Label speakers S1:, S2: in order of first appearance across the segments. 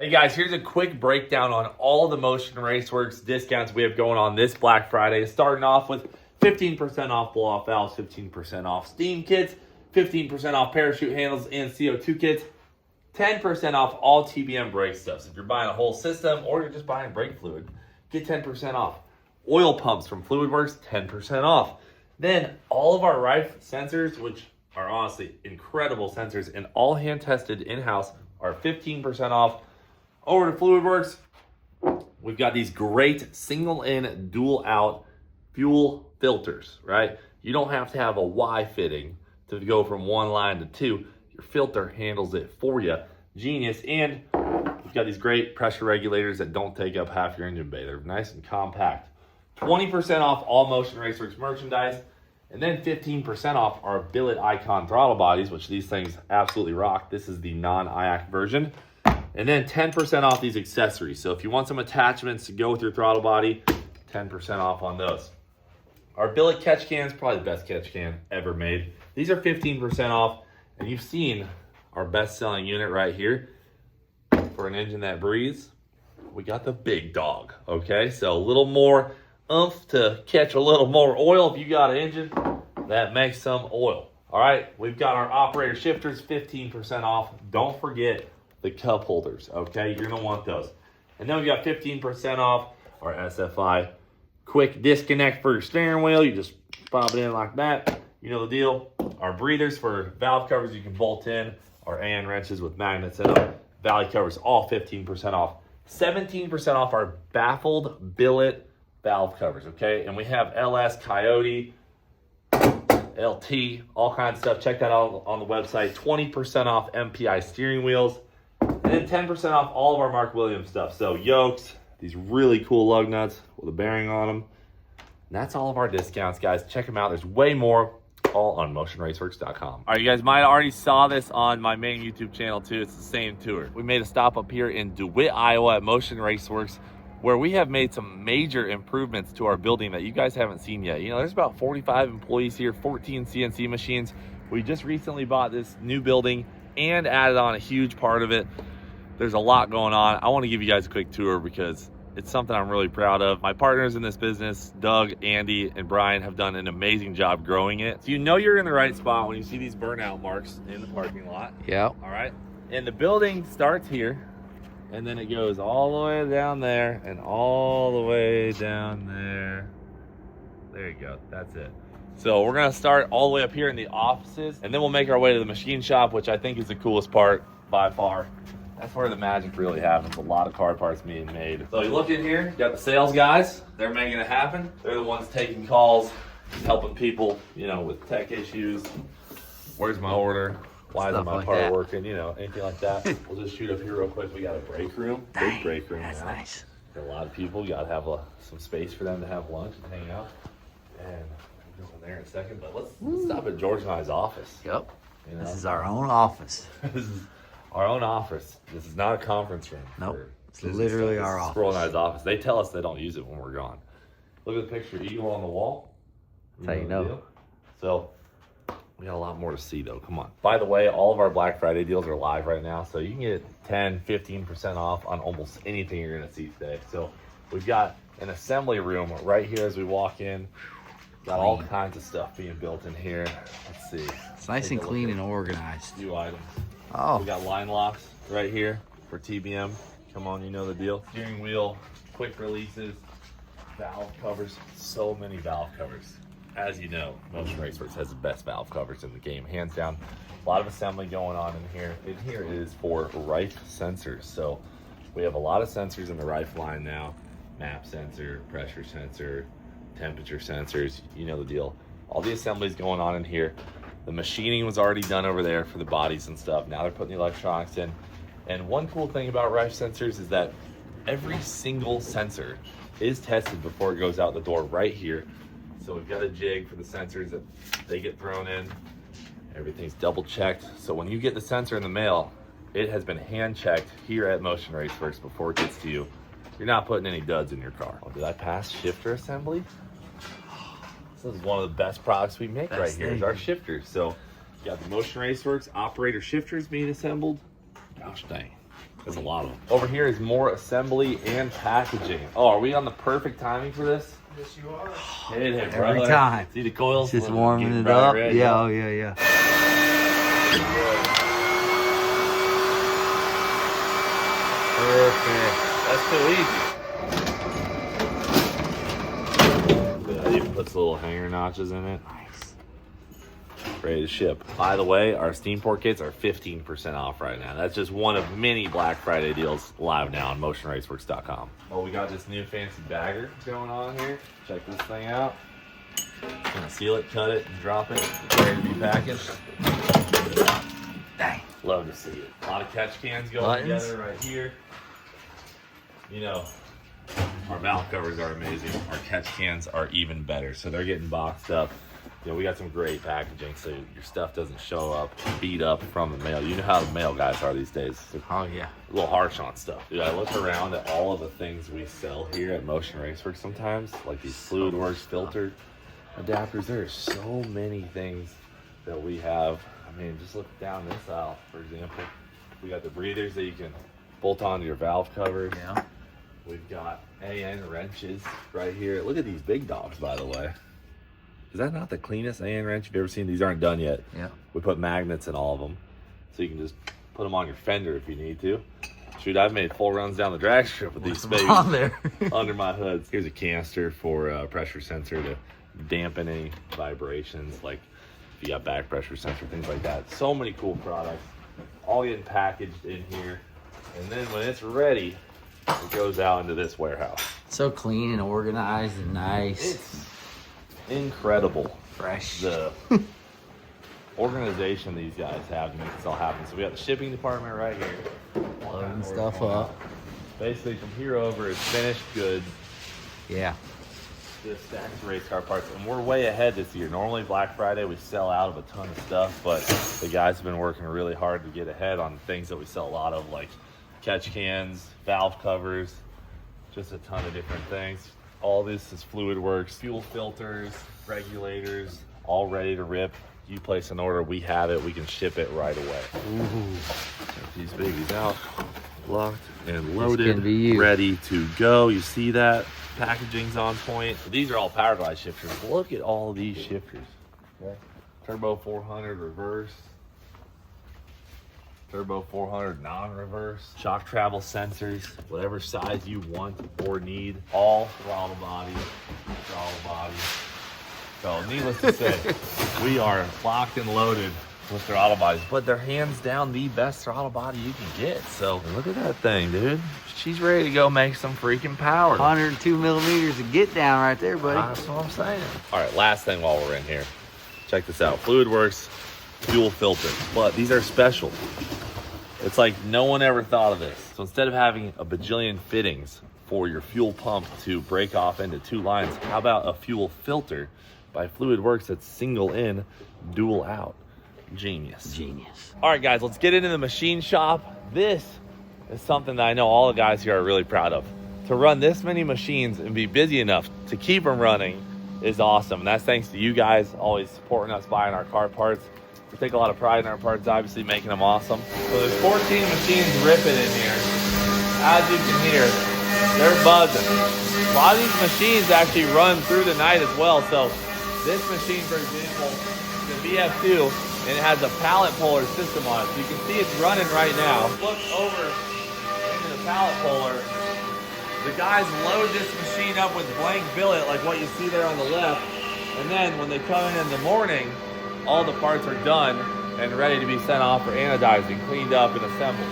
S1: Hey guys, here's a quick breakdown on all the Motion Raceworks discounts we have going on this Black Friday. Starting off with 15% off blow-off valves, 15% off steam kits, 15% off parachute handles and CO2 kits, 10% off all TBM brake stuff. So if you're buying a whole system or you're just buying brake fluid, get 10% off. Oil pumps from FluidWorks, 10% off. Then all of our Rife sensors, which are honestly incredible sensors and all hand tested in-house, are 15% off. Over to FluidWorks, we've got these great single in, dual out fuel filters, right? You don't have to have a Y fitting to go from one line to two. Your filter handles it for you. Genius. And we've got these great pressure regulators that don't take up half your engine bay. They're nice and compact. 20% off all Motion Raceworks merchandise. And then 15% off our billet icon throttle bodies, which these things absolutely rock. This is the non-IAC version. And then 10% off these accessories. So if you want some attachments to go with your throttle body, 10% off on those. Our billet catch cans, probably the best catch can ever made. These are 15% off. And you've seen our best-selling unit right here. For an engine that breathes, we got the big dog, okay? So a little more oomph to catch a little more oil. If you got an engine that makes some oil. All right, we've got our operator shifters, 15% off. Don't forget the cup holders, okay? You're gonna want those. And then we got 15% off our SFI quick disconnect for your steering wheel. You just pop it in like that. You know the deal. Our breathers for valve covers you can bolt in. Our AN wrenches with magnets in them. Valley covers all 15% off. 17% off our baffled billet valve covers, okay? And we have LS, Coyote, LT, all kinds of stuff. Check that out on the website. 20% off MPI steering wheels. And then 10% off all of our Mark Williams stuff. So yokes, these really cool lug nuts with a bearing on them. And that's all of our discounts, guys. Check them out. There's way more, all on motionraceworks.com. All right, you guys might have already saw this on my main YouTube channel too. It's the same tour. We made a stop up here in DeWitt, Iowa at Motion Raceworks, where we have made some major improvements to our building that you guys haven't seen yet. You know, there's about 45 employees here, 14 CNC machines. We just recently bought this new building and added on a huge part of it. There's a lot going on. I want to give you guys a quick tour because it's something I'm really proud of. My partners in this business, Doug, Andy, and Brian, have done an amazing job growing it. So you know you're in the right spot when you see these burnout marks in the parking lot.
S2: Yeah.
S1: All right. And the building starts here, and then it goes all the way down there and all the way down there. There you go. That's it. So we're going to start all the way up here in the offices, and then we'll make our way to the machine shop, which I think is the coolest part by far. That's where the magic really happens. A lot of car parts being made. So you look in here, you got the sales guys. They're making it happen. They're the ones taking calls, helping people, you know, with tech issues. Where's my order? Why isn't my part working? You know, anything like that. We'll just shoot up here real quick. We got a break room. Big break room.
S2: That's
S1: now.
S2: nice.
S1: Got a lot of people. You got to have some space for them to have lunch and hang out. And we'll go in there in a second. But let's stop at George and I's office.
S2: Yep.
S1: You know?
S2: This is our own office.
S1: This is our own office. This is not a conference room.
S2: Nope. It's literally our office.
S1: Squirrel and I's office. They tell us they don't use it when we're gone. Look at the picture eagle on the wall.
S2: That's how you know.
S1: So we got a lot more to see though. Come on. By the way, all of our Black Friday deals are live right now. So you can get 10, 15% off on almost anything you're going to see today. So we've got an assembly room right here as we walk in. Got all kinds of stuff being built in here. Let's see.
S2: It's nice and clean and organized.
S1: Few items.
S2: Oh.
S1: We got line locks right here for TBM. Come on, you know the deal. Steering wheel, quick releases, valve covers. So many valve covers. As you know, Motion Raceworks has the best valve covers in the game, hands down. A lot of assembly going on in here. In here is for Rife sensors. So we have a lot of sensors in the Rife line now. Map sensor, pressure sensor, temperature sensors, you know the deal. All the assemblies going on in here. The machining was already done over there for the bodies and stuff. Now they're putting the electronics in. And one cool thing about Rife sensors is that every single sensor is tested before it goes out the door right here. So we've got a jig for the sensors that they get thrown in. Everything's double checked. So when you get the sensor in the mail, it has been hand checked here at Motion Raceworks before it gets to you. You're not putting any duds in your car. Oh, did I pass shifter assembly? This is one of the best products we make right here is our shifters. So you got the Motion Raceworks operator shifters being assembled. Gosh dang. There's a lot of them. Over here is more assembly and packaging. Oh, are we on the perfect timing for this?
S3: Yes, you are.
S1: Hit it,
S2: Every
S1: brother.
S2: time.
S1: See the coils?
S2: Just warming
S1: Getting
S2: it
S1: bright
S2: up.
S1: red,
S2: Yeah, oh yeah. Perfect.
S1: That's too easy. That even puts little hanger notches in it.
S2: Nice.
S1: Ready to ship. By the way, our steam port kits are 15% off right now. That's just one of many Black Friday deals live now on motionraceworks.com. Oh, we got this new fancy bagger going on here. Check this thing out. Gonna seal it, cut it, and drop it. Ready to be packaged.
S2: Dang.
S1: Love to see it. A lot of catch cans going
S2: Buttons.
S1: together right here. You know, our valve covers are amazing. Our catch cans are even better. So they're getting boxed up. You know, we got some great packaging so your stuff doesn't show up beat up from the mail. You know how the mail guys are these days. They're
S2: Oh yeah.
S1: a little harsh on stuff. Dude, I look around at all of the things we sell here at Motion Raceworks sometimes, like these Fluidworks filter adapters. There are so many things that we have. I mean, just look down this aisle, for example. We got the breathers that you can bolt onto your valve covers.
S2: Yeah.
S1: We've got AN wrenches right here. Look at these big dogs, by the way. Is that not the cleanest AN wrench you've ever seen? These aren't done yet.
S2: Yeah.
S1: We put magnets in all of them, so you can just put them on your fender if you need to. Shoot, I've made full runs down the drag strip with these babies
S2: On there.
S1: under my hoods. Here's a canister for a pressure sensor to dampen any vibrations, like if you got back pressure sensor, things like that. So many cool products, all getting packaged in here. And then when it's ready, it goes out into this warehouse.
S2: So clean and organized and nice.
S1: It's incredible.
S2: Fresh.
S1: The organization these guys have to make this all happen. So we got the shipping department right here.
S2: Loading stuff up.
S1: Basically from here over is finished goods.
S2: Yeah.
S1: Just stacks of race car parts, and we're way ahead this year. Normally Black Friday we sell out of a ton of stuff, but the guys have been working really hard to get ahead on things that we sell a lot of, like catch cans, valve covers, just a ton of different things. All this is Fluidworks, fuel filters, regulators, all ready to rip. You place an order, we have it, we can ship it right away.
S2: Ooh.
S1: Check these babies out, locked and
S2: gonna be
S1: loaded,
S2: you.
S1: ready to go. You see that? Packaging's on point. These are all power glide shifters. Look at all these shifters. Okay. Turbo 400 reverse. Turbo 400 non-reverse. Shock travel sensors, whatever size you want or need. All throttle body. So needless to say, we are locked and loaded with throttle bodies, but they're hands down the best throttle body you can get. So look at that thing, dude. She's ready to go make some freaking power.
S2: 102 millimeters of get down right there, buddy.
S1: That's what I'm saying. All right, last thing while we're in here. Check this out. Fluidworks fuel filter. But these are special. It's like no one ever thought of this. So instead of having a bajillion fittings for your fuel pump to break off into two lines, how about a fuel filter by Fluidworks that's single in, dual out? Genius.
S2: Genius.
S1: All right, guys, let's get into the machine shop. This is something that I know all the guys here are really proud of. To run this many machines and be busy enough to keep them running is awesome. And that's thanks to you guys always supporting us, buying our car parts. We take a lot of pride in our parts, obviously making them awesome. So there's 14 machines ripping in here. As you can hear, they're buzzing. A lot of these machines actually run through the night as well. So this machine, for example, is a VF2, and it has a pallet puller system on it. So you can see it's running right now. Look over into the pallet puller. The guys load this machine up with blank billet, like what you see there on the left. And then when they come in the morning, all the parts are done and ready to be sent off for anodizing, cleaned up, and assembled.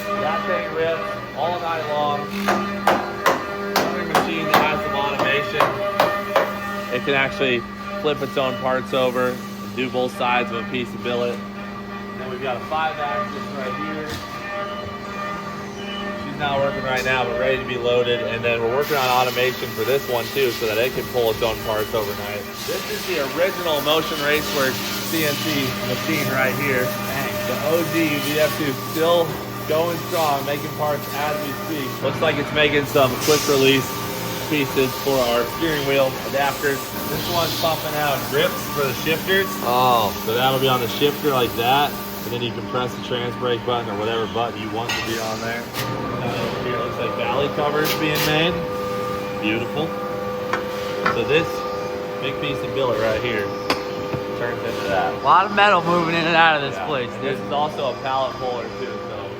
S1: So that thing rips all night long. Every machine that has some automation, it can actually flip its own parts over and do both sides of a piece of billet. And then we've got a 5-axis right here. She's not working right now, but ready to be loaded. And then we're working on automation for this one too, so that it can pull its own parts overnight. This is the original Motion Raceworks CNC machine right here. Dang. The OG VF2 still going strong, making parts as we speak. Looks like it's making some quick release pieces for our steering wheel adapters. This one's pumping out grips for the shifters.
S2: Oh.
S1: So that'll be on the shifter like that. And then you can press the trans brake button or whatever button you want to be on there. Over here it looks like valley covers being made. Beautiful. So this big piece of billet right here turns into that.
S2: A lot of metal moving in and out of this place.
S1: This is also a pallet puller too, so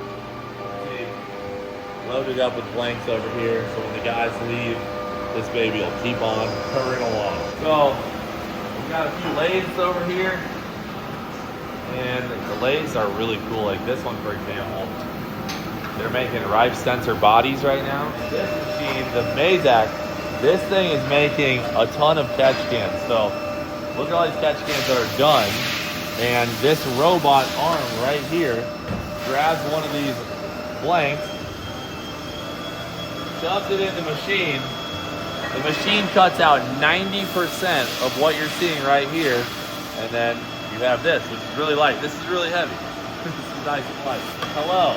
S1: see, loaded up with blanks over here, so when the guys leave, this baby will keep on purring along. So we've got a few lathes over here, and the lathes are really cool. Like this one, for example, they're making Rife sensor bodies right now. And this machine, the Mazak, this thing is making a ton of catch cans. So look at all these catch cans that are done. And this robot arm right here grabs one of these blanks, shoves it in the machine. The machine cuts out 90% of what you're seeing right here. And then you have this, which is really light. This is really heavy. This is nice and light. Hello,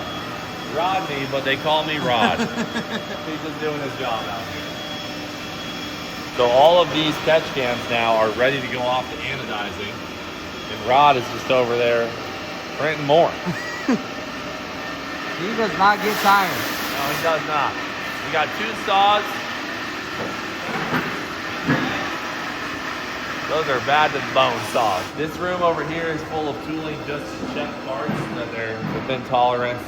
S1: Rodney, but they call me Rod. He's just doing his job out here. So all of these catch cans now are ready to go off to anodizing, and Rod is just over there printing more.
S2: He does not get tired.
S1: No, he does not. We got 2 saws. Those are bad to the bone saws. This room over here is full of tooling just to check parts that they're within tolerance.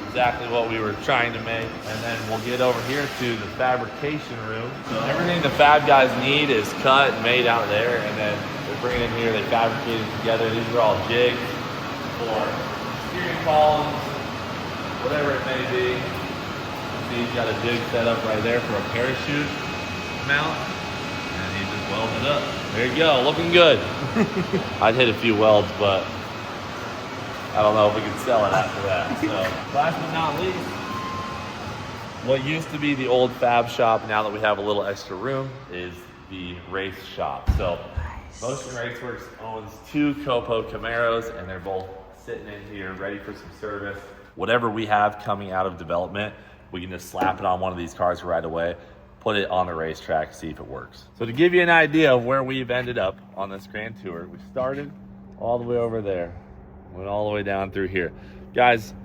S1: Exactly what we were trying to make. And then we'll get over here to the fabrication room. So everything the fab guys need is cut and made out there, and then they're bringing it in here, they fabricate it together. These are all jigs for steering columns, whatever it may be. See, he's got a jig set up right there for a parachute mount, and he just welds it up. There you go, looking good. I'd hit a few welds, but I don't know if we can sell it after that. So, last but not least, what used to be the old fab shop, now that we have a little extra room, is the race shop. So, Motion Raceworks owns 2 Copo Camaros, and they're both sitting in here ready for some service. Whatever we have coming out of development, we can just slap it on one of these cars right away, put it on the racetrack, see if it works. So to give you an idea of where we've ended up on this grand tour, we started all the way over there, went all the way down through here. Guys,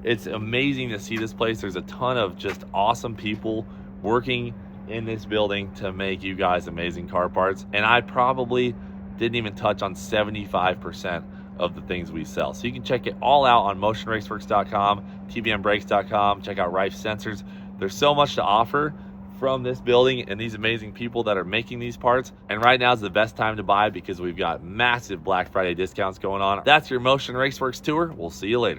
S1: it's amazing to see this place. There's a ton of just awesome people working in this building to make you guys amazing car parts. And I probably didn't even touch on 75% of the things we sell. So you can check it all out on motionraceworks.com, tbmbrakes.com, check out Rife Sensors. There's so much to offer from this building and these amazing people that are making these parts. And right now is the best time to buy because we've got massive Black Friday discounts going on. That's your Motion Raceworks tour. We'll see you later.